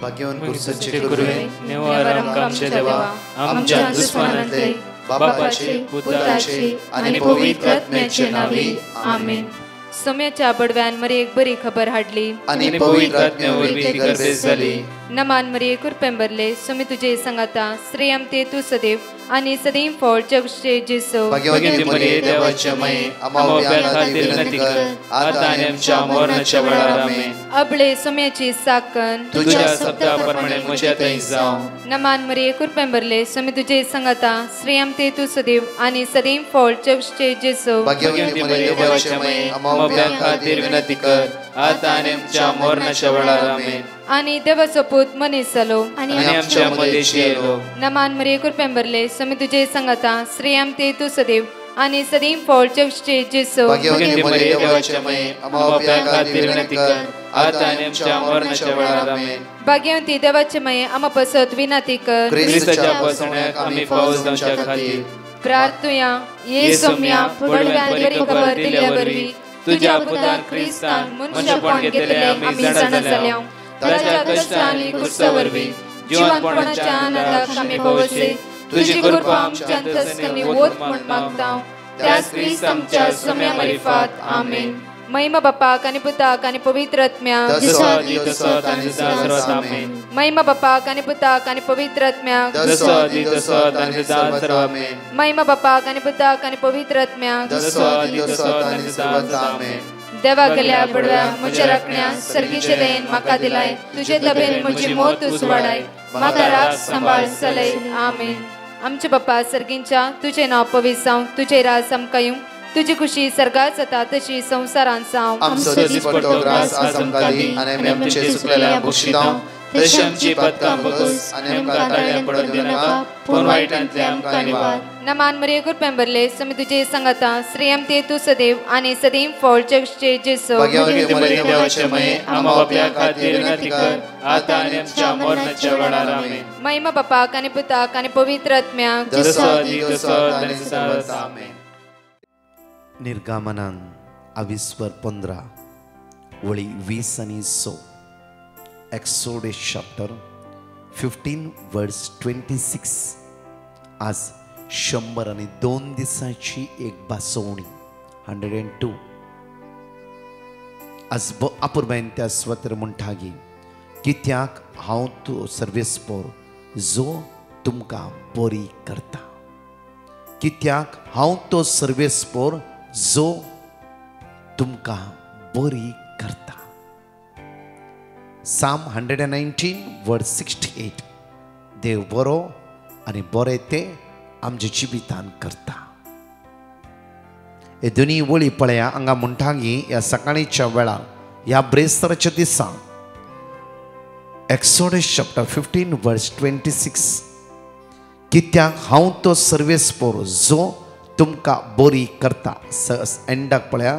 भाग्यवान कुर्साचे गुरुवे निवार आमच्या देवा आमच्या दुश्मनांतले बापाचे पुत्राचे आणि पवित्र आत्म्याचे नावे आमेन. सोम्याच्या बडव्यान मरी एक बरी खबर हाडली आणि पवित्र आत्म्यावर ती गर्भेस झाली. नमान मरी कुरपेंबरले सोमी तुझे संगाता श्रेयम ते तू सदैव आणि सदैव फळ जगचे जेसो. भाग्यवती मरिये देवाच्या माये आम्हा खातीर विनंती कर आता आणि आमच्या मरणाच्या वेळार आमेन. अबळे सोम्याची साकन तुझ्या शब्दाप्रमाणे म्हज्या थंय जावं. नमान मरी कुरपेंबरले सोमी तुझे संगाता श्रेयम ते तू सदैव आणि सदैव फळ जगचे जेसो. भाग्यवती मरिये देवाच्या माये आम्हा खातीर विनंती कर आता आणि आमच्या मरणाच्या वेळार आमेन. आणि देवाचो पूत मनीस जालो आणि आमच्या मदेशी येलो. नमान मरी कुरपेंबरले सोमी तुझे संगाता श्रेयम ते तू सदैव आणि सदैव फळ जगचे जेसो. भाग्यवती मरिये देवाच्या माये आम्हा खातीर विनंती कर आता आणि आमच्या मरणाच्या वेळार आमेन. भाग्यवती देवाचे माये आम्हा पसत विनंती कर ख्रिस्ताच्या पासण्याक आम्ही पावस जावच्या खातीर प्रार्थुया. ये सोम्या बडव्यान बरी खबर दिल्या वरवी तुझ्या पुतान ख्रिस्तान मनुष्यपण घेतले आम्ही जाणा जाल्या. ताच्या कष्टांनी कुर्सावरवी जीवनपणाच्या आनंदाक आम्ही पावसे. तुझी कृपा आमच्या अंतस्करणी वोत म्हण मागता त्याच ख्रिस्त आमच्या सोम्या मरिफात आमेन. महिमा बापाक आणि पुताक आणि पवित्र आत्म्याक महिमा बापाक आणि पुताक आणि पवित्र आत्म्याक महिमा बापाक आणि पुताक आणि पवित्र आत्म्याक देवा गेल्या बडव्या म्हज्या राखण्या सर्गीचे देन म्हाका दिलाय. तुझे तबेन म्हजी मोत तूं वाडाय म्हाका राख सांबाळ चलय आमेन. आमचे बाप्पा सर्गींच्या तुझे नाव पवित्र जावं. तुझे राज आमकां येवं. तुझी खुशी सर्गात जाता तशी संसारांत जावं. आमचो दिसपट्टो ग्रास आज आमकां दी आनी आमी आमचे सुकलेल्या बक्षितां तशी आमची पातकां बगस आनी आमकां ताळ्यां पडूंक दिनाका पूण वायटांतले आमकां निवार. नमान मरिये कुरपेंबरले सोमी तुझे संगाता श्रेयम ते तू सदैव आणि सदैव फळ जगचे जेसो. भाग्यवती मरिये देवाचे माये आम्हा बापया खातीर विनंती कर आता आनी आमच्या मरणाच्या वेळार आमेन. महिमा बापाक आणि पुताक आणि पवित्र आत्म्याक आमेन. निर्गमनान 22:15 वळी 20 आणि 6. Exodus chapter 15:26. आज 102 दिसांची एक बासवणी 102. आज अपुरबायन त्या स्वतर म्हणटागी कित्याक हांव तूं सर्वेस्पोर जो तुमकां बरी करता. कित्याक हांव तो सर्वेस्पोर जो तुमकां बरी करता. Psalm 119:68. देव बरो आनी बरें ते आमच्या जिवितान करता. हे दोनी वळी पळया हांगा म्हणटागी ह्या सकाळीच्या वेळार ह्या ब्रेस्तराच्या दिसा एक्सोडस चॅप्टर 15:26. कित्याक हांव तो सर्वेस्पोर जो तुमकां बरी करता. एंडाक पळया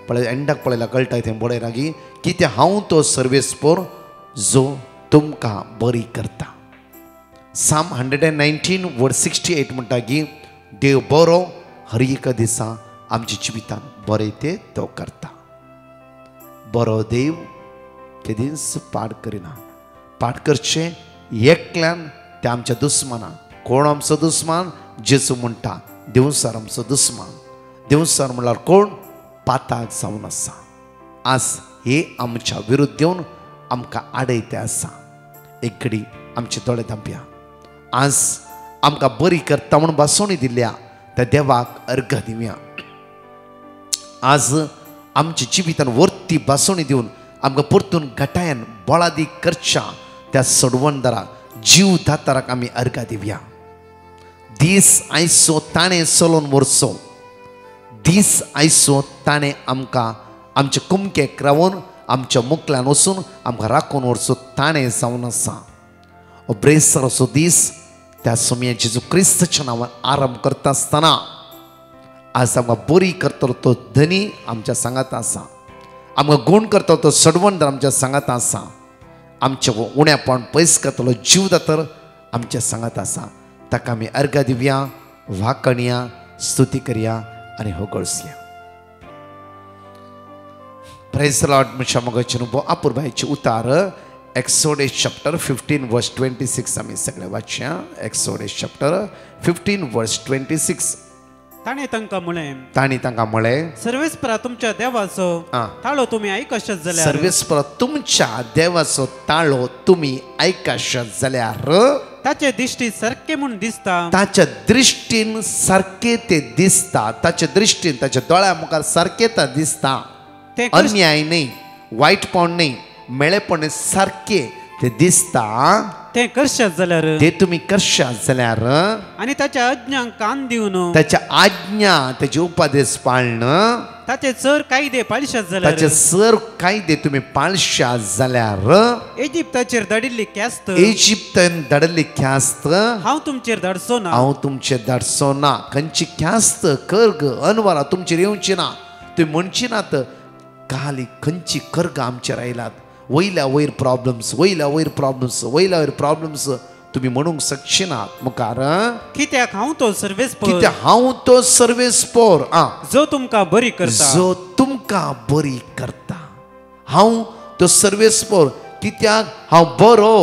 एंडाक पळयल्यार कळटा थंय बरें रागी कित्याक हांव तो सर्वेस्पोर जो तुमकां बरी करता. Psalm 119:68 म्हणटा की देव बरो हर एका दिसा आमच्या जिवितान बरें ते तो करता. बरो देव केदींच पाड करिना. पाड करचे एकल्यान ते आमच्या दुस्माना. कोण आमचो दुस्मान? जेजू म्हणटा देवसार आमचो दुस्मान. देवसार म्हणल्यार कोण? पाताक जावन आसा. आज हे आमच्या विरुद्ध येवन आमकां आडयते आसा. एक घडी आमचे दोळे धांपया. आज आमकां बरी करता म्हणून बासवणी दिल्या त्या देवाक अर्घ दिवया. आज आमच्या जिवितान वर्ती बासवणी दिवन आमकां परतून घटायन बळादी करच्या त्या सोडवणदाराक जीव दाताराक आमी अर्घ दिवया. दीस आयसो ताणें चलोवन व्हरचो. दीस आयसो ताणें आमकां आमचे कुमकेक रावून आमच्या मुखल्यान वचून आमकां राखून व्हरचो ताणें जावन आसा. हो ब्रेस्तराचो दीस त्या सोम्या जेजू क्रिस्ताच्या नांवान आरंभ करता आसतना आज आमकां बरी करतलो तो धनी आमच्या सांगात आसा. आमकां गूण करतलो तो सडवणदार आमच्या सांगात आसा. आमचे उण्यापण पयस करतलो जीव दातर आमच्या सांगात आसा. ताका आमी अर्घ दिवया, वाकणया, स्तुती करया आनी होगळसया. Praise the lord. म्हज्या मोगाचे न्हू अपुरबायचे उतार एक्सोडस चॅप्टर 15 वर्स 26 आम्ही सगळे वाचया. एक्सोडस चॅप्टर 15 वर्स 26. ताणे तांकां म्हळें सर्वेस्परा तुमच्या देवाचो ताळो तुम्ही आयकशात जाल्यार सर्वेस्परा तुमच्या देवाचो ताळो तुम्ही आयकशात जाल्यार ताचे दिश्टी सारखे म्हूण दिसता. ताच्या दृश्टीन सारखे ते दिसता. ताच्या दृश्टीन ताच्या दोळ्या मुखार सारखे ते दिसता. अन्याय नाही, वायटपण नाही, मेळेपण सारखे ते दिसता. ते करशात जाल्यार ते तुम्ही करशात जाल्यार आणि ताच्या आज्ञांक कान दिवन त्याच्या आज्ञा त्याचे उपदेश पाळणं ताचे सर कायदे पाळशात जाल्यार त्याचे सर कायदे तुम्ही पाळशात जाल्यार इजिप्ताचेर धाडिल्ली ख्यास्त इजिप्तान धाडिल्ली ख्यास्त हांव तुमचेर धाडचो ना. हांव तुमचेर धाडचो ना. खंयची ख्यास्त कर्ग अनवरां तुमचेर येवची ना. तुम्ही म्हणची नात खाली खंयची कर्ग आमचेर आयलात. वयल्या वयर प्रॉब्लेम्स, वयल्या वयर प्रॉब्लेम्स, वयल्या वयर प्रॉब्लेम्स तुम्ही म्हणूंक शकची नात मुखार. कित्याक हांव तो सर्वेस्पर, कित्याक हांव तो सर्वेस्पर जो तुमकां बरी करता, जो तुमकां बरी करता. हांव तो सर्वेस्पर कित्याक हांव बरो.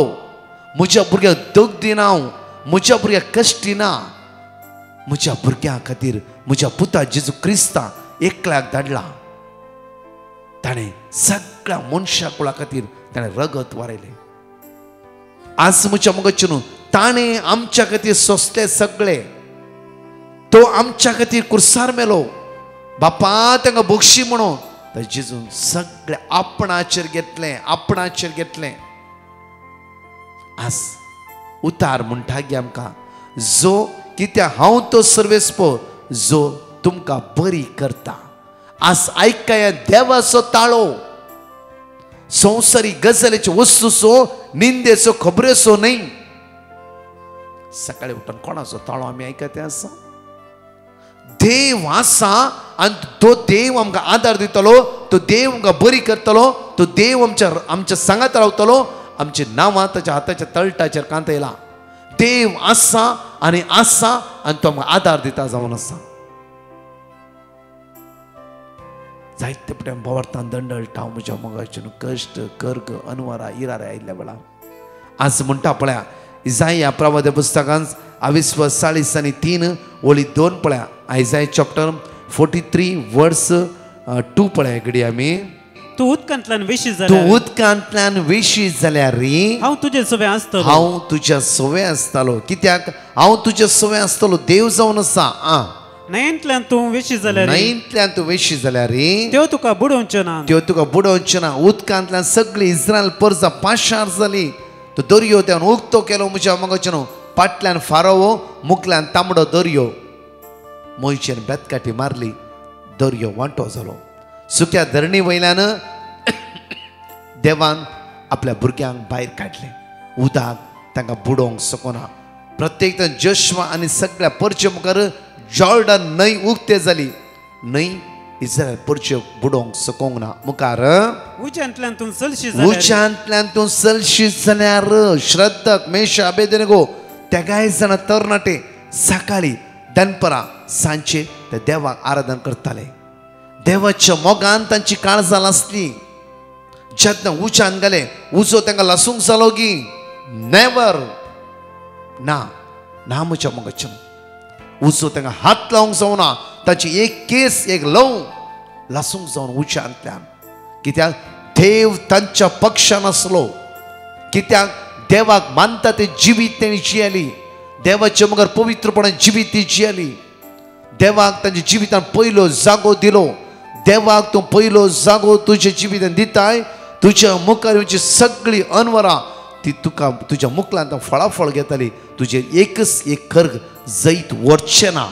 म्हज्या भुरग्याक दूख दिना, हांव म्हज्या भुरग्याक कश्ट दिना. म्हज्या भुरग्यां खातीर म्हज्या पुता जेजू क्रिस्ता एकल्याक धाडला. ताणें सगळ्या मनशा कुळा खातीर ताणें रगत वारयलें. आज म्हज्या मगचे न्हू, ताणें आमच्या खातीर सोंसले सगळे. तो आमच्या खातीर कुर्सार मेलो. बापा तांकां बक्षी म्हणून तर जेजून सगळे आपणाचेर घेतलें, आपणाचेर घेतलें. आज उतार म्हणटा गे आमकां जो कित्याक हांव तो सर्वेस्पर जो तुमकां बरी करता. आज आयकाया देवाचो ताळो. संवसारी गजालीच्यो वस्तूचो, निंदेचो, खबरेचो न्ही. सकाळी उठून कोणाचो ताळो आमी आयकते आसा? देव आसा आनी तो देव आमकां आदार दितलो, तो देव आमकां बरी करतलो, तो देव आमच्या सांगात रावतलो. आमची नांवां ताच्या हाताच्या तळटाचेर कांतयला. देव आसा आनी तो आमकां आदार दिता जावन आसा. जायते पट्यान बोवार्थान दंडळटा म्हज्या मोगाचें कश्ट, कर्ग, अनवरां, इरारे आयिल्ल्या वेळार. आज म्हणटा पळया इजाया प्रवाद पुस्तकांत 22:3 ओळी 2 पळया. आयजाय चॅप्टर 43 वर्स 2 पळया घडी आमी. तूं उदकांतल्यान वेशी तूं जाल्यार उदकांतल्यान वेशी जाल्यार हांव तुजे सवे आसतलो. हांव तुज्या सवे आसतलो. कित्याक हांव तुज्या सवे आसतलो देव जावन आसा. न्हंयेंतल्यान तूं वेशी जाल्यार न्हंयेंतल्यान तूं वेशी जाल्यार त्यो तुका बुडोवच्यो ना. त्यो तुका बुडोवच्यो ना. उदकांतल्यान सगळी इस्रायल परजा पाशार जाली. तो दर्यो त्यान उक्तो केलो म्हज्या मोगाचें न्हू. फाटल्यान फारोवो, मुखल्यान तांबडो दर्यो. मोयचेन बेतकाटी मारली, दर्यो वांटो जालो. सुक्या धरणी वयल्यान देवान आपल्या भुरग्यांक भायर काडले. उदक तांकां बुडोवंक सकना. प्रत्येक जोशवा आनी सगळ्या परचे मुखार जॉर्डन न्हंय उक्ते जाली. न्हंय इस्रायल परच्यो बुडोवंक सकोंक ना. मुखार उज्यांतल्यान तूं चलशी जाल्यार श्रद्धक मेशा अबेदनेगो तेगाय जाणां तरणाटे सकाळी दनपरां सांजचे ते देवाक आराधन करताले. देवाच्या मोगान तांची काळजां आसली. जेन्ना उज्यान गेले उजो तांकां लसूंक जालो गी नेवर ना ना म्हज्या मोगाचें उजो तांकां हात लावंक जावना. ताची एक केस एक लव लासूंक जावन उज्यांतल्यान. कित्याक देव तांच्या पक्षान आसलो. कित्याक देवाक मानता ते जिवीत तेणी जियेली. देवाच्या मुखार पवित्रपणान जिवीत ती जियेली. देवाक तांच्या जिवितान पयलो जागो दिलो. देवाक तूं पयलो जागो तुज्या जिवितान दिताय. तुज्या मुखार येवची सगळी अनवरां ती तुका तुज्या मुखल्यान फळाफळ घेतली. तुजे एकच एक कर्ग जैत वरचें ना.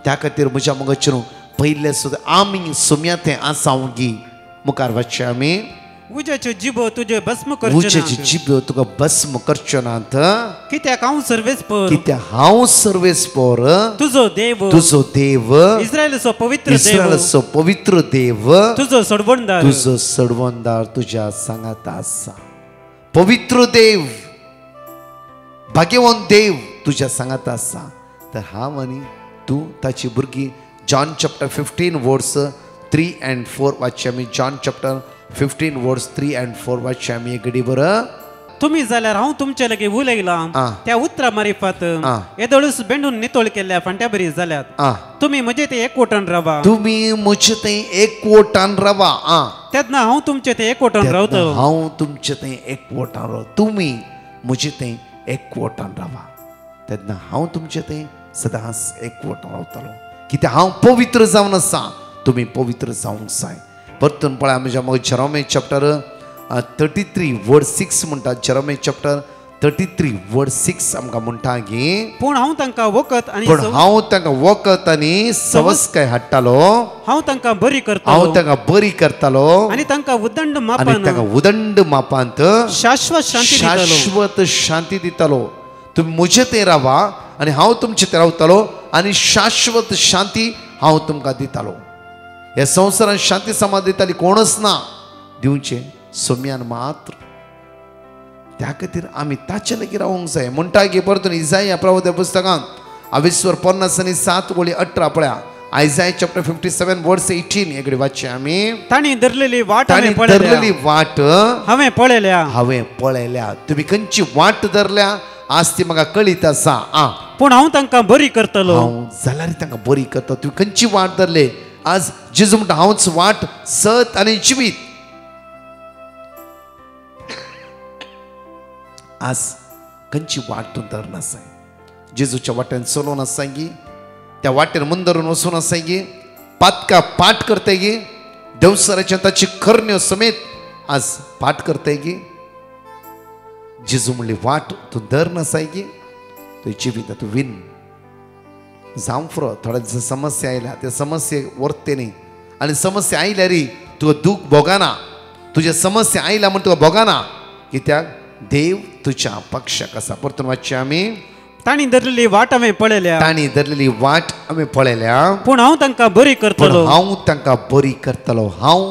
त्या खातीर म्हज्या मोगाचें न्हू पयले सुद्दां आमी सुम्याते आसांव गी मुखार वचचे आमी. उज्याच्यो जिबो तुजे भस्म करच्यो ना. उज्याच्यो जिबो तुका भस्म करच्यो नात. कित्याक हांव सर्वेस्पर, कित्याक हांव सर्वेस्पर तुजो देव, तुजो देव, इस्रायलाचो पवित्र देव, इस्रायलाचो पवित्र देव, तुजो सडवणदार, तुजो सडवणदार तुज्या सांगात आसा. पवित्र देव, भाग्यवान देव तुज्या सांगात आसा. तर हांव आनी तूं ताची भुरगीं. जॉन चॅप्टर 15 वर्स 3 and 4 वाचचे आमी. जॉन चॅप्टर 15 वर्स 3 and 4 वाचचे आमी एक घडी बरं. तुम्ही जाल्यार हांव तुमचे लगे उलयलां आं. त्या उतरा मारिफत आं. येदोळूस बेंडून नितोळ केल्ल्या फांट्या बरी जाल्यात आ तुम्ही म्हणजे ते एकवटान रावा तुम्ही मुझे ते एकवटान रावा आ तेन्ना हांव तुमचे ते एकवटान रावतलो हांव तुमचे ते एकवटान राव तुम्ही मुझे ते एकवटान रावा तेन्ना हांव तुमचे ते सदांच एकवटान रावतलो कित्याक हांव पवित्र जावन आसा तुम्ही पवित्र जावंक जाय परतून पळय आमच्या मग जेरोमे चॅप्टर 33 वर्ड 6 म्हणटा जेरोमे चॅप्टर 33 वर्ड 6 आमकां म्हणटा की पूण हांव तांकां वखद आनी पण हांव तांकां वखद आनी सवस्काय हाडटालो हांव तांकां बरी हांव करतलो तांकां बरी करतालो आनी तांकां उदंड आनी मापान तांकां उदंड मापांत शाश्वत शांती दितलो शाश्वत शांती दितालो तुम्ही मुझे ते रावा आनी हांव तुमचे ते रावतालो आनी शाश्वत शांती हांव तुमकां दितालो ह्या संवसारांत शांती समाज दिताली कोणच ना दिवचे सोम्यान मात्र त्या खातीर आमी ताचे लागीं रावंक जाय म्हणटा की परतून इजाया प्रवक्त्या पुस्तकांत 50 वळी 18 पळया आयजाया चॅप्टर 57 वर्स 18 एकडे वाचचे आमी ताणी धरलेली वाट ताणी हांवें पळयल्या धरलेली वाट हांवें पळयल्या हांवें पळयल्या तुम्ही खंयची वाट धरल्या आज ती म्हाका कळीत आसा आ पूण हांव तांकां बरी करतलो हांव जाल्यार तांकां बरी करता तुम्ही खंयची वाट धरले आज जेजू म्हणटा हांवच वाट सत आनी जिवीत आज खंयची वाट तूं धरना आसाय जेजूच्या वाटेन चलोवन आसाय गी त्या वाटेर मुंदरून वचून आसाय गी पातका पाठ करताय गी देवसराच्या ताची खरण्यो समेत आज पाठ करताय गी जेजू म्हणली वाट तूं धरना आसाय गी तुवें जिवीत तूं विन जावं फुरो थोड्या दिसा समस्या आयल्या त्या समस्येक वर्ते न्ही आनी समस्या आयल्या री तुका दूख भोगाना तुज्या समस्या आयल्या म्हण तुका भोगाना कित्याक देव तुज्या पक्षाक आसा परतून वाचचे आमी ताणी धरलेली वाट हांवें पळयल्या ताणी धरलेली वाट आमी पळयल्या पूण हांव तांकां बरी पूण करतलो हांव तांकां बरी करतलो हांव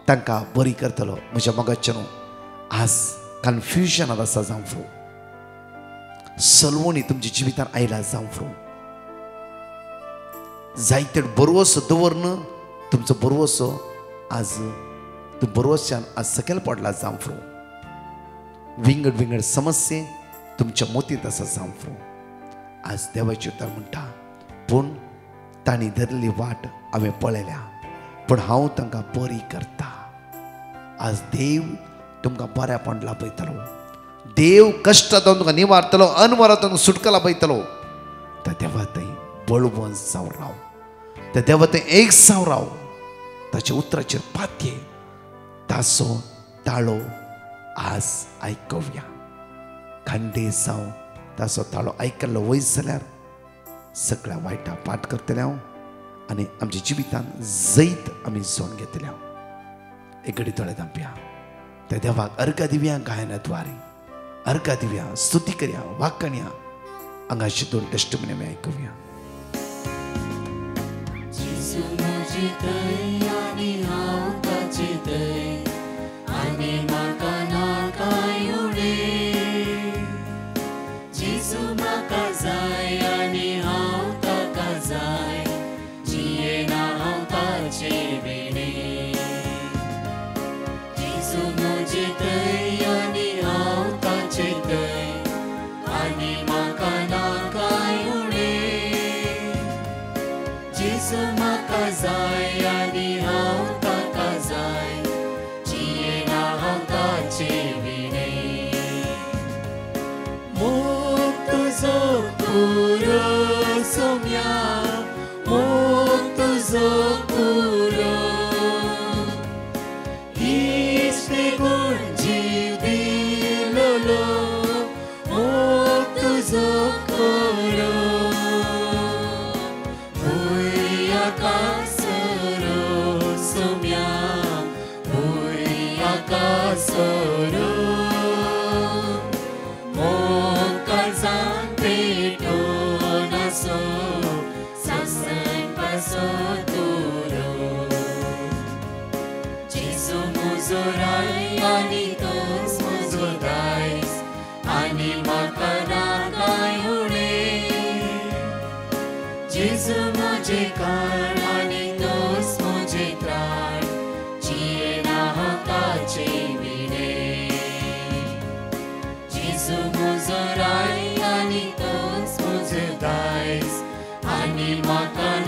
तांकां बरी करतलो म्हज्या मोगाचे न्हू आज कन्फ्युजनात आसा जावं फुरो सलवणी तुमच्या जिवितान आयला जावं फुरो जायते बरोवसो दवरन तुमचो बरोवसो आज तूं बरोवच्यान आज सकयल पडला जावं फुरो विंगड विंगड समस्ये तुमच्या मोतीत आसा जावं फुरो आज देवाची उतर म्हणटा पूण ताणी धरली वाट हांवें पळयल्या पूण हांव तांकां बरी करता आज देव तुमकां बऱ्यापण लाभयतलो देव कश्टांतून तुका निवारतलो अनवरांतून सुटका लाभयतलो त्या देवा थंय बळवंत जावं राव त्या देवा थंय एक जावं राव ताच्या उतराचेर पातये तासो ताळो आज आयकूया खंडे जावं तासो ताळो आयकल्लो वयस जाल्यार सगळ्या वायटा पाठ करतले हांव आनी आमच्या जिवितान जैत आमी जोन घेतले हांव एक घडी थोडे दांपया त्या देवाक अर्घ दिवया गायनाद्वारे अर्घ दिवया स्तुती करया वाकणया हांगाची 2 टेस्टिमनी आमी आयकूया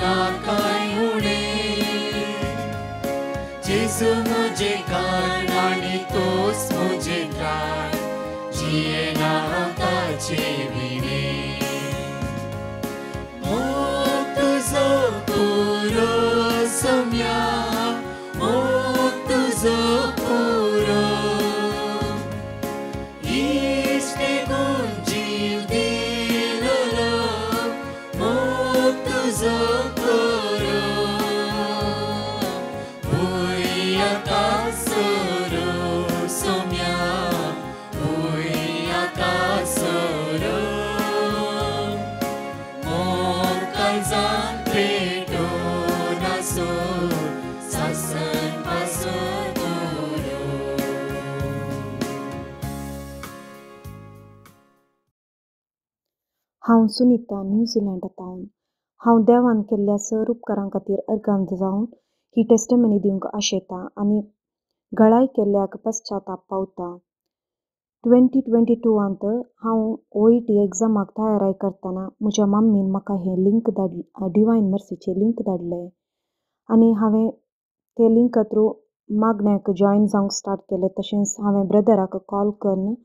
नाकाय उणे जेजू मुझे कान आणि तोच मुझे त्राण जिये ना ताचे विणे मोग तुझो पुरो सोम्या मोग तुझो पुरो इश्टे गुण जीव दिलो मोग तुझो पुरो भुया कासरो सोम्या भुया कासरो मोग काळजान पेटो नासो सासन पासून दुरो हांव सुनीता न्यूझीलँडांतल्यान हांव देवान केल्ल्या सर उपकारां खातीर अर्गांत जावन ही टेस्टमनी दिवंक आशेता आनी गळाय केल्ल्याक पश्चाताप पावता. 2022 हांव OET एग्जामाक तयारी करतना म्हज्या मम्मीन म्हाका हें लिंक डिवायन मर्सीचें लिंक धाडलें आनी हांवें ते लिंका थ्रू मागण्याक जॉयन जावंक स्टार्ट केलें. तशेंच हांवें ब्रदराक कॉल करून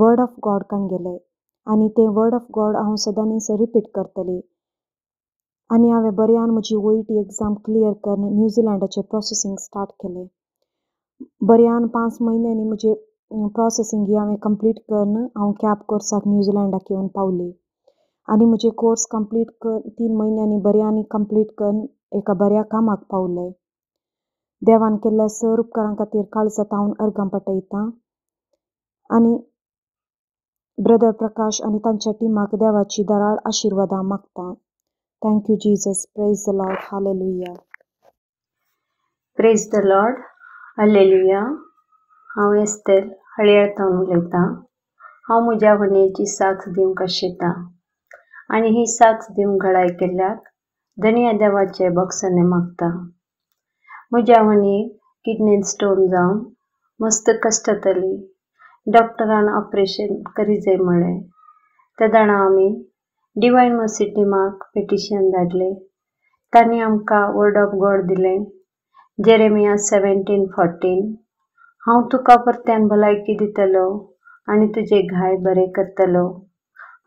वर्ड ऑफ गॉड काण गेलें आनी तें वर्ड ऑफ गॉड हांव सदांच रिपीट करतली आनी हांवें बऱ्यान म्हजी OET एग्जाम क्लियर करून न्यूझीलँडाचें प्रोसेसींग स्टार्ट केलें. बऱ्यान 5 म्हयन्यांनी म्हजें प्रोसेसींग ही हांवें कंप्लीट करून हांव कॅप कोर्साक न्यूझीलँडाक येवन पावली आनी म्हजें कोर्स कंप्लीट 3 म्हयन्यांनी बऱ्यांनी कंप्लीट करून एका बऱ्या कामाक पावलें. देवान केल्ल्या सर उपकारां खातीर काळजांत हांव अर्गां पाठयतां आनी ब्रदर प्रकाश आनी तांच्या टिमाक देवाची दराळ आशिर्वादां मागतां. Thank you Jesus. Praise the Lord. Hallelujah. Praise the Lord. Hallelujah. हांव एस्तेर हळयाळतावन उलयतां. हांव म्हज्या वणयेची साक्ष दिवंक आशेतां आनी ही साक्ष दिवंक गळाय केल्ल्याक धन्य देवाचे बक्षणे मागतां. म्हज्या वणयेक किडनीन स्टोन जावन मस्त कश्ट जातली. डॉक्टरान ऑपरेशन करी जाय म्हळें. त्या दाणा आमी डिवायन मर्सी टिमाक पेटिशन धाडलें. तांणी आमकां वर्ड ऑफ गॉड दिलें. जेरेमिया 17:14 हांव तुका परत्यान भलायकी दितलो आनी तुजे घाय बरें करतलो.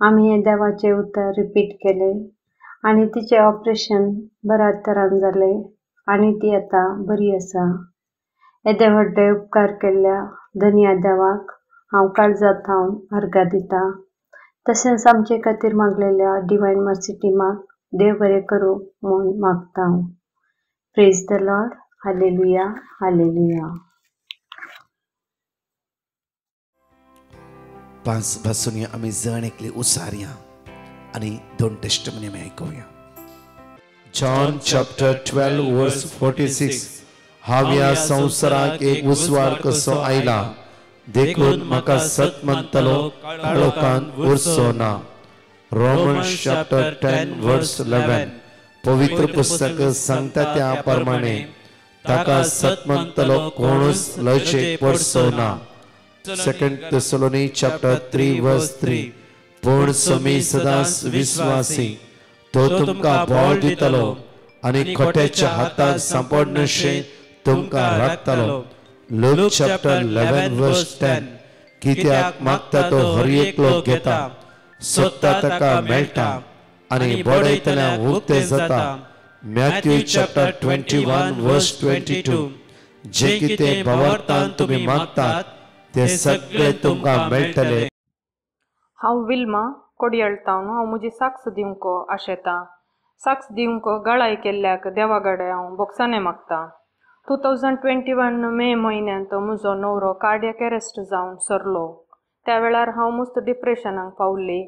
आमी हें देवाचें उतर रिपीट केलें आनी तिचें ऑपरेशन बऱ्या तरान जालें आनी ती आतां बरी आसा. येदे व्हडले उपकार केल्ल्या धन्य देवाक हांव काळजांत अर्गां दितां. तशेंच आमचे खातीर मागलेल्या डिवायन मर्सी टिमाक देव बरें करूं म्हूण मागतां. Praise the Lord. Hallelujah. Hallelujah. 5 भासून आमी जण एकली उसारया आनी 2 टेस्टमनी आमी आयकुया. जॉन चॅप्टर 12 वर्स 46 हांव ह्या संवसाराक एक उसवार कसो आयला देखून म्हाका सत म्हणटलो काळोखांत उरचो ना. रोमन्स चॅप्टर 10 वर्स 11 पवित्र पुस्तक सांगता त्या प्रमाणे ताका सत म्हणटलो कोणूच लयचेक पडचो ना. 2 थेसलोनी चॅप्टर 3 वर्स 3 पूण समी सदांच विश्वासी तो तुमकां बळ दितलो आनी खोट्याच्या हाताक सांपडनशें तुमकां राखतलो. लूक चॅप्टर 11 वर्स 10 कित्याक मागता तो हर एकलो घेता सोदता ताका मेळटा आनी बडयतल्यान उक्तें जाता. मॅथ्यू चॅप्टर 21 वर्स 22 जे कितें भावार्थान तुमी मागतात ते सगळे तुमकां मेळटले. हांव विल्मा कोडयाळतावन हांव म्हजी साक्ष दिवंक आशेतां. साक्ष दिवंक गळाय केल्ल्याक देवा कडेन हांव बोगसाने मागतां. 2021 मे म्हयन्यांत म्हजो न्हवरो कार्डियाक अरेस्ट जावन सरलो. त्या वेळार हांव मस्त डिप्रेशनाक पावल्ली.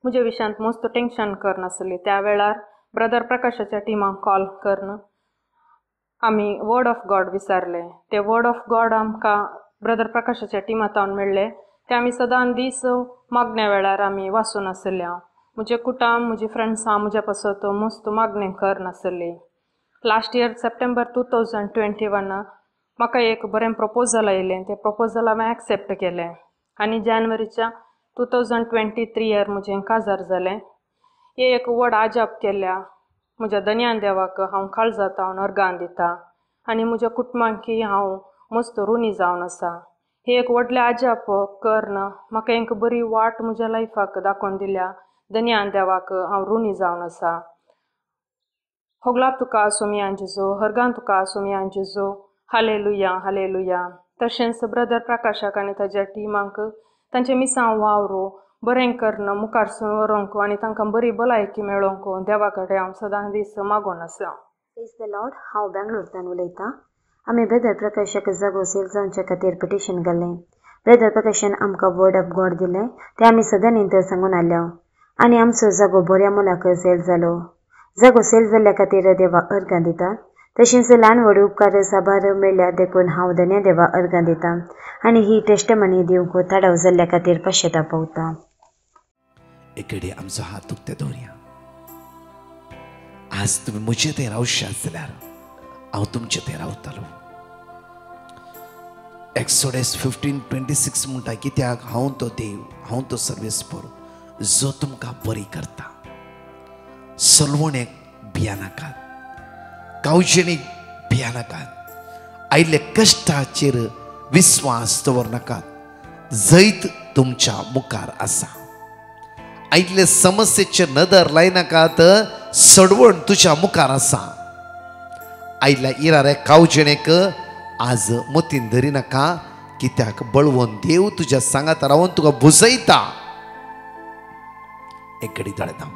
म्हज्या विशयांत मस्त टेन्शन करनासली. त्या वेळार ब्रदर प्रकाशाच्या टिमाक कॉल करून आमी वर्ड ऑफ गॉड विचारलें. ते वर्ड ऑफ गॉड आमकां ब्रदर प्रकाशाच्या टिमांतल्यान मेळ्ळें. ते आमी सदां दीस मागण्या वेळार आमी वाचून आसल्या. म्हजे कुटाम म्हजी फ्रेंड्सां म्हज्या पासत मस्त मागणें करनासली. लास्ट इयर सप्टेंबर 2021 म्हाका एक बरें प्रपोजल आयलें. तें प्रपोजल हांवें एक्सेप्ट केलें आनी जानेवारीच्या 2023 म्हजें काजार जालें. हे एक व्हड आजाप केल्या म्हज्या दनयान देवाक हांव काळजात हांव अर्गान दिता आनी म्हज्या कुटुंबांकी हांव मस्त रुनी जावन आसा. हे एक व्हडलें आजाप कर्ण म्हाका एक बरी वाट म्हज्या लायफाक दाखोवन दिल्या. दनयान देवाक हांव रुनी जावन आसा. होगलाप तुका आसूं मियां जेजू, हरगान तुका आसूं मियां जेजू. Hallelujah hallelujah. तशेंच ब्रदर प्रकाशाक आनी ताच्या टिमाक तांचे मिसांव वावरू बरें कर्ण मुखारसून व्हरूंक आनी तांकां बरी भलायकी मेळोवंक देवा कडेन हांव सदां दीस मागून आसा. Praise the Lord. हांव बेंगलोरच्यान उलयतां. आमी ब्रदर प्रकाशाक जागो सेल जावचे खातीर पिटिशन घाल्लें. ब्रदर प्रकाशान आमकां वर्ड ऑफ गॉड दिलें तें आमी सदां इंतर सांगून आयल्या आनी आमचो जागो बऱ्या मोलाक सेल जालो. जागो सेल जाल्ल्या खातीर देवा अर्गां दिता. तशेंच ल्हान व्हड उपकार साबार मेळ्ळ्या देखून हांव धन्य देवा अर्गां दितां आनी ही टेस्टमनी दिवंक थाडाव जाल्ल्या खातीर पश्चाताप पावता. एकडे आमचो हात उक्ते दवरया. आज तुम्ही म्हजे थंय रावशात जाल्यार हांव तुमचे थंय रावतलो. एक्सोडस 15:26 म्हणटा कित्याक हांव तो देव, हांव तो सर्वेस्पर जो तुमकां बरी करता. सलवणेक भिया नाकात, कावजेणीक भिया नाकात, आयिल्ले कश्टाचेर विस्वास दवर नाकात. जैत तुमच्या मुखार आसा. आयिल्ले समस्येचे नदर लायनाकात, सडवण तुज्या मुखार आसा. आयिल्ल्या इरारे कावजेणेक आज मतीन धरी नाका कित्याक बळवून देव तुज्या सांगात रावून तुका बुजयता. एक घडी दोळे धांव.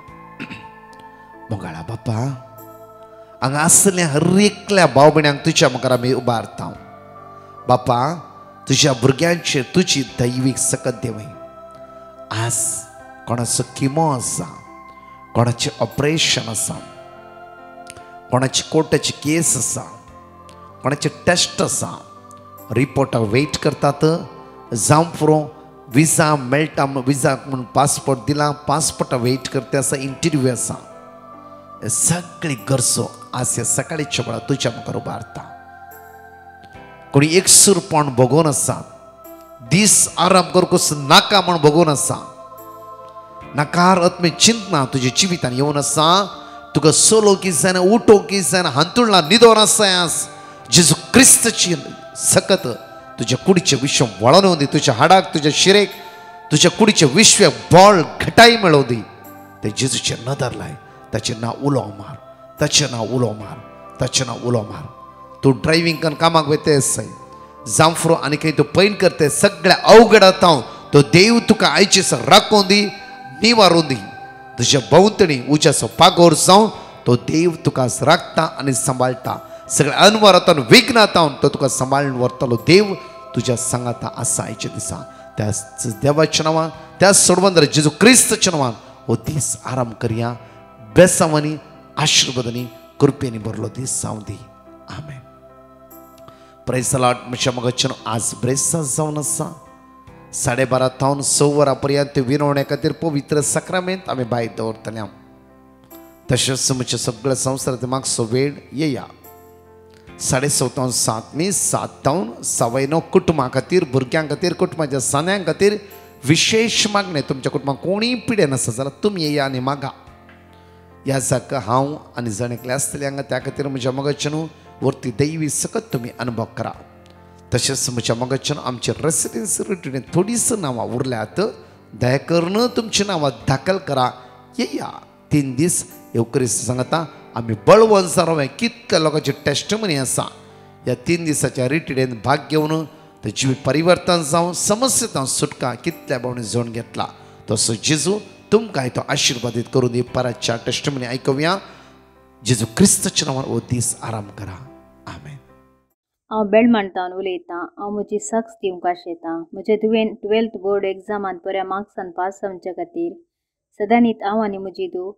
मोगाळा बापा, हांगा आसल्या हर एकल्या भाव भयण्यांक तुज्या मुखार आमी उबारता. बापा, तुज्या भुरग्यांचेर तुजी दैवीक सकत देवय. आज कोणाचो किमो आसा, कोणाचें ऑपरेशन आसा, कोणाची कोर्टाची केस आसा, कोणाचे टेस्ट आसा, रिपोर्टाक वेट करतात. जावं पुरो विजा मेळटा, विजाक म्हणून पासपोर्ट दिला, पासपोर्टा वेट करता आसा, इंटरव्यू आसा. सगळी गरजो आज ह्या सकाळीच्या वेळार तुज्या मुखार उबारता. कोणी एकसूरपण भोगून आसा, दीस आराम करकूच नाका म्हण भोगून आसा, नकारात्मक चिंतना तुज्या जिवितान येवन आसा. तुका सोलो की जायना, उठो की जायना, हांतुळना न्हिदोन आसा. जेजू क्रिस्ताची सकत तुझ्या कुडीचे विश्व वळोवन दी. तुझ्या हाडाक, तुझ्या शिरेक, तुझ्या कुडीचे विश्व बळ घटाई मेळोव दी. ते जेजूचे नदर लाय. ताचें नांव उलो मार, ताचें नांव उलो मार, ताचें नांव उलो मार. तूं ड्रायव्हिंग करून कामाक वयतेस, जावं फुरो आनी खंय तूं पैन करते, सगळ्या अवघडात तो देव तुका आयचेस राखून दी, निवारून दी. तुज्या भोंवतणी उज्याचो पागोर जावन तो देव तुका राखता आनी सांबाळटा. सगळ्या अनवरातान विघ्नातावन तो तुका सांबाळून व्हरतलो. देव तुज्या सांगाता आसा आयच्या दिसा. त्या देवाच्या नांवान, त्या सोडवंदर जेजू क्रिस्ताच्या नांवान हो दीस आराम करया. बेसांवांनी, आशिर्वादांनी, कृपेनी भरलो दीस जावं दी. आमेन. Praise the lord. म्हज्या मगाच्यान आज ब्रेसास जावन आसा. 12:30 तावन 6 वरां पर्यंत विनवण्या खातीर पवित्र सक्रामेंत आमी भायर दवरतले. तशेंच म्हज्या सगळ्या संवसारांत मागचो वेळ येया. 6:30 तावन 7 न्ही, 7 तावन 9:15 कुटुंबां खातीर, भुरग्यां खातीर, कुटुंबाच्या सान्यां खातीर विशेष मागणे. तुमच्या कुटुंबाक कोणीय पिडेन आसा जाल्यार तुमी येया आनी मागा. ह्या जाका हांव आनी जण एकले आसतले हांगा, त्या खातीर म्हज्या मोगाच्यान वरती दैवी सकत तुमी अनुभव करा. तशेंच म्हज्या मोगाच्यान आमचे रेसिडेन्स रिट्रीट थोडीच नांवां उरल्यात. दया करून तुमची नांवां दाखल करा. येया 3 दीस येवकरीस सांगता. आमी बळवंत जावं कितल्या लोकांची टेस्टमनी आसा. ह्या 3 दिसाच्या रिट्रीटेन भाग घेवन ते जीव परिवर्तन जावं, समस्येंत सुटका कितल्या भावने जोडून घेतला. तसो जेजू तुमकां तो आशिर्वादीत करून दी. परतच्या टेस्टमनी आयकुया. जेजू क्रिस्ताच्या नांवान हो दीस आराम करा. आमेन. हांव बेळमांतावन उलयतां. हांव म्हजी सक्स दिवंक आशेतां. म्हजे तुवें 12th बोर्ड एग्जामांत बऱ्या मार्क्सान पास जावचे खातीर सदां न्हीद हांव आनी म्हजी धूव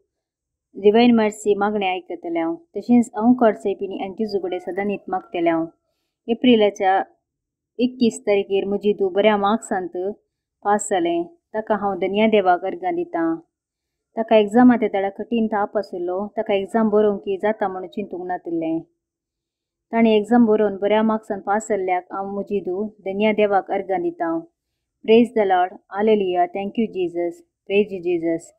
डिवायन मर्सी मागणें आयकतलें हांव. तशेंच हांव कर्सेपिनी आनी जेजू कडेन सदां न्हीद मागतलें हांव. एप्रिलाच्या 21 तारखेर म्हजी धूव बऱ्या मार्क्सांत पास जालें. ताका हांव धन्य देवाक अर्गां दितां. ताका एग्जामांत येताळा कठीण ताप आशिल्लो. ताका एग्जाम बरोवंक जाता म्हणून चिंतूंक नाशिल्लें. ताणें एग्जाम बरोवन बऱ्या मार्क्सान पास जाल्ल्याक हांव म्हजी धूव धन्य देवाक अर्गां दितां. Praise the Lord. Hallelujah. Thank you Jesus. Praise Jesus.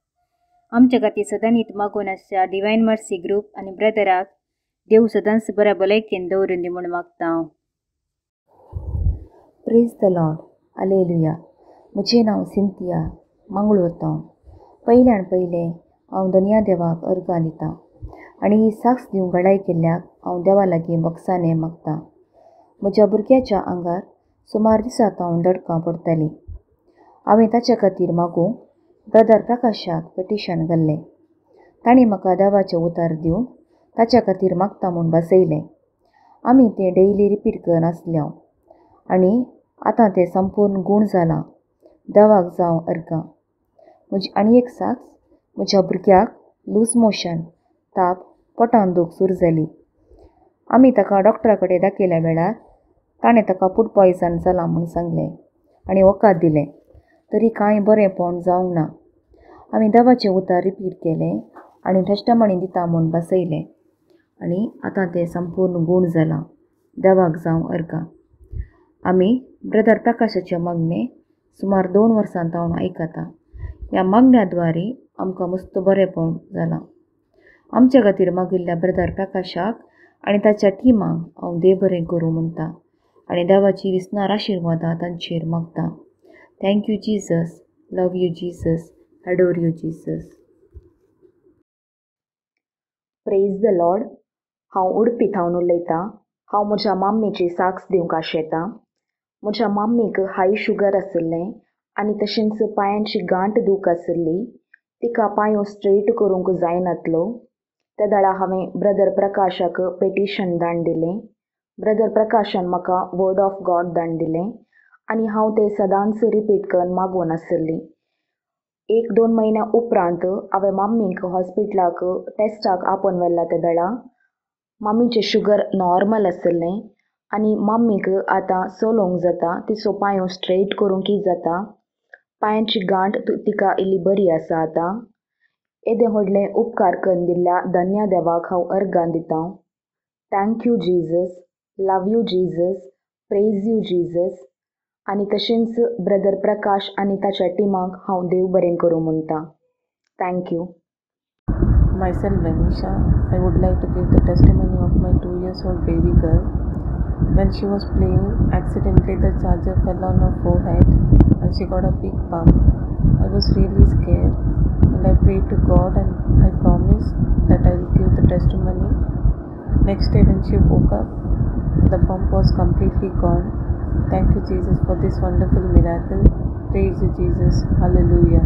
आमच्या खातीर सदांच मागून आसच्या डिवायन मर्सी ग्रुप आनी ब्रदराक देव सदांच बऱ्या भलायकेन दवरून दी म्हूण मागता हांव. Praise the Lord. हालेलुया. म्हजें नांव सिंथिया, मंगळूर तावन. पयल्यान पयलें हांव दोनया देवाक अर्गां दितां आनी ही साक्ष दिवंक घडाय केल्ल्याक हांव देवा लागीं मोगसाणें मागतां. म्हज्या भुरग्याच्या आंगार सुमार दिसां हांव दडकां पडटालीं. हांवें ताच्या खातीर मागूंक ब्रदर प्रकाशाक पेटिशन घाल्लें. ताणीं म्हाका देवाचें उतर दिवन ताच्या खातीर मागता म्हूण बसयलें. आमी तें डेयली रिपीट करनासले हांव आनी आतां तें संपूर्ण गूण जालां. देवाक जावं अर्गां. म्हजी आनी एक साक्ष, म्हज्या भुरग्याक लूज मोशन, ताप, पोटान दूख सुरू जाली. आमी ताका डॉक्टरा कडेन दाखयल्या वेळार ताणें ताका फूड पॉयझन जालां म्हूण सांगलें आनी वखद दिलें. तरी कांय बरेंपण जावंक ना. आमी देवाचें उतर रिपीट केलें आनी टेस्टमनी दिता म्हूण बसयलें आनी आतां तें संपूर्ण गूण जालां. देवाक जावं अर्गां. आमी ब्रदर प्रकाशाचें मागणें सुमार 2 वर्सां हांव आयकतां. ह्या मागण्या द्वारे आमकां मस्त बरेंपण जालां. आमच्या खातीर मागिल्ल्या ब्रदर प्रकाशाक आनी ताच्या टिमाक हांव देव बरें करूं म्हणटा आनी देवाची विस्नार आशिर्वादां तांचेर मागतां. Thank you Jesus. Love you Jesus. Adore you Jesus. Praise the Lord. हांव उडपी थावन उलयतां. हांव म्हज्या मम्मीची साक्ष दिवंक आशेतां. म्हज्या मम्मीक हाय शुगर आशिल्लें आनी तशेंच पांयांची गांठ दूख आशिल्ली. तिका पांयो स्ट्रेट करूंक जायनासलो. त्या दाळा हांवें ब्रदर प्रकाशाक पेटिशन धाडून दिलें. ब्रदर प्रकाशान म्हाका वर्ड ऑफ गॉड धाडून दिलें आनी हांव तें सदांच रिपीट करून मागून आशिल्लीं. 1-2 म्हयन्या उपरांत हांवें मम्मीक हॉस्पिटलाक टेस्टाक आपोवन व्हेल्लां. त्या दाळा मम्मीचें शुगर नॉर्मल आशिल्लें आनी मम्मीक आतां चलोवंक जाता. तिचो पांयो स्ट्रेट करूंकय जाता. पांयांची गांठ तिका इल्ली बरी आसा आतां. येदें व्हडलें उपकार करून दिल्ल्या धन्य देवाक हांव अर्गां दितां. Thank you Jesus. Love you Jesus. Praise you Jesus. आनी तशेंच ब्रदर प्रकाश आनी ताच्या टिमाक हांव देव बरें करूं म्हणटा. Thank you. Myself Venisha. I would like to give the testimony of my 2-year-old baby girl. When she was playing, accidentally the charger fell on her forehead and she got a big bump. I was really scared and I prayed to God and I promised that I will give the testimony. Next day when she woke up, the bump was completely gone. Thank you Jesus for this wonderful miracle. Praise you Jesus. Hallelujah.